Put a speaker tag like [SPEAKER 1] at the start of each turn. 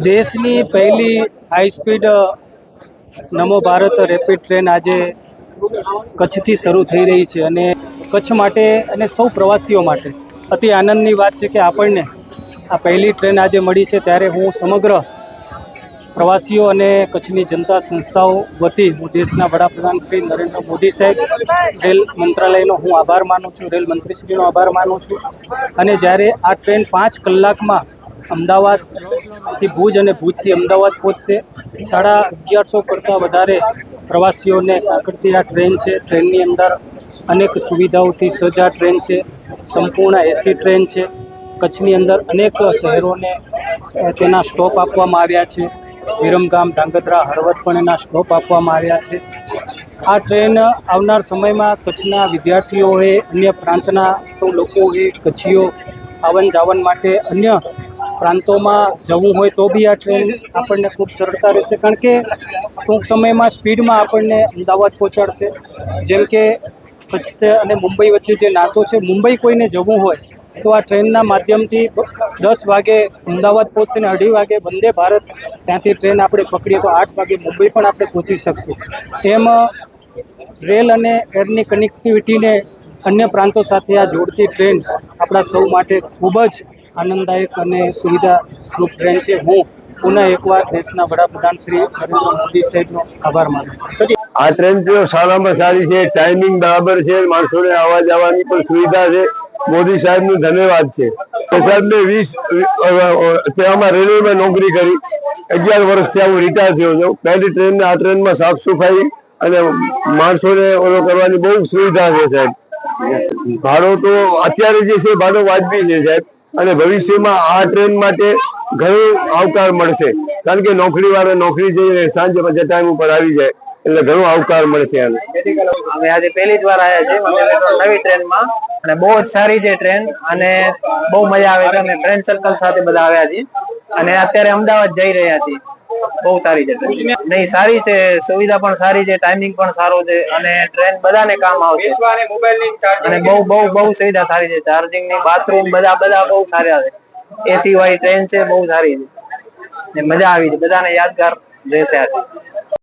[SPEAKER 1] દેશની પહેલી high speed નમો Bharat rapid train આજે કચ્છથી શરૂ થઈ રહી છે અને કચ્છ માટે અને સૌ પ્રવાસીઓ માટે અતિ આનંદની વાત છે કે આપણને આ પહેલી ટ્રેન આજે મળી છે। ત્યારે હું સમગ્ર પ્રવાસીઓ અને કચ્છની જનતા સંસ્થાઓ વતી હું દેશના વડાપ્રધાન શ્રી નરેન્દ્ર મોદી સાહેબ, રેલ મંત્રાલયનો હું આભાર માનું છું, રેલ મંત્રીશ્રીનો આભાર માનું છું। અને જ્યારે આ ટ્રેન 5 કલાકમાં અમદાવાદથી ભુજ અને ભુજથી અમદાવાદ પહોંચશે, 1150 કરતાં વધારે પ્રવાસીઓને સાંકળતી આ ટ્રેન છે। ટ્રેનની અંદર અનેક સુવિધાઓથી સજ્જ આ ટ્રેન છે, સંપૂર્ણ એસી ટ્રેન છે। કચ્છની અંદર અનેક શહેરોને તેના સ્ટોપ આપવામાં આવ્યા છે, વિરમગામ, ધાંગધ્રા, હળવદ પણ એના સ્ટોપ આપવામાં આવ્યા છે। આ ટ્રેન આવનાર સમયમાં કચ્છના વિદ્યાર્થીઓએ, અન્ય પ્રાંતના સૌ લોકોએ, કચ્છીઓ આવન જાવન માટે અન્ય પ્રાંતોમાં જવું હોય તો બી આ ટ્રેન આપણને ખૂબ સરળતા રહેશે, કારણ કે ટૂંક સમયમાં સ્પીડમાં આપણને અમદાવાદ પહોંચાડશે। જેમ કે કચ્છ અને મુંબઈ વચ્ચે જે નાતો છે, મુંબઈ કોઈને જવું હોય તો આ ટ્રેનના માધ્યમથી 10 વાગે અમદાવાદ પહોંચશે અને 2:30 વાગે વંદે ભારત ત્યાંથી ટ્રેન આપણે પકડીએ તો 8 વાગે મુંબઈ પણ આપણે પહોંચી શકશું। એમ રેલ અને એરની કનેક્ટિવિટીને અન્ય પ્રાંતો સાથે આ જોડતી ટ્રેન આપણા સૌ માટે ખૂબ જ આનંદદાયક અને સુવિધારૂપ ટ્રેન છે। હું પુનઃ એકવાર દેશના વડાપ્રધાન શ્રી નરેન્દ્ર મોદી સાહેબનો આભાર માનું છું।
[SPEAKER 2] આ ટ્રેન તો સારામાં સારી છે, ટાઈમિંગ બરાબર છે, માણસોને આવવા જવાની પણ સુવિધા છે। મોદી સાહેબનું ધન્યવાદ છે। સાહેબને 20 રેલવેમાં નોકરી કરી, 11 વર્ષ થયા હું રિટાયર થયો છું। પહેલી ટ્રેન આ ટ્રેનમાં સાફ સફાઈ અને માણસોને ઓલો કરવાની બહુ સુવિધા છે સાહેબ। ભાડો તો અત્યારે જે છે ભાડો વાજબી છે સાહેબ, અને ભવિષ્યમાં આ ટ્રેન માટે ઘણો આવકાર મળશે, કારણ કે નોકરી વાળા નોકરી જઈને સાંજે પછી ટાઈમ ઉપર આવી જાય એટલે ઘણો આવકાર મળશે।
[SPEAKER 3] અમે આજે પહેલી જ વાર આવ્યા છીએ નવી ટ્રેનમાં અને બહુ જ સારી છે ટ્રેન અને બહુ મજા આવે છે। અમે ફ્રેન્ડ સર્કલ સાથે બધા આવ્યા છીએ અને અત્યારે અમદાવાદ જઈ રહ્યા છીએ। બહુ સારી છે નહીં, સારી છે, સુવિધા પણ સારી છે, ટાઈમિંગ પણ સારો છે અને ટ્રેન બધાને કામ આવશે અને બહુ બહુ બહુ સુવિધા સારી છે। ચાર્જિંગ ની, બાથરૂમ બધા બહુ સારા છે। એસી વાળી ટ્રેન છે, બહુ સારી છે, મજા આવી છે, બધાને યાદગાર રહેશે।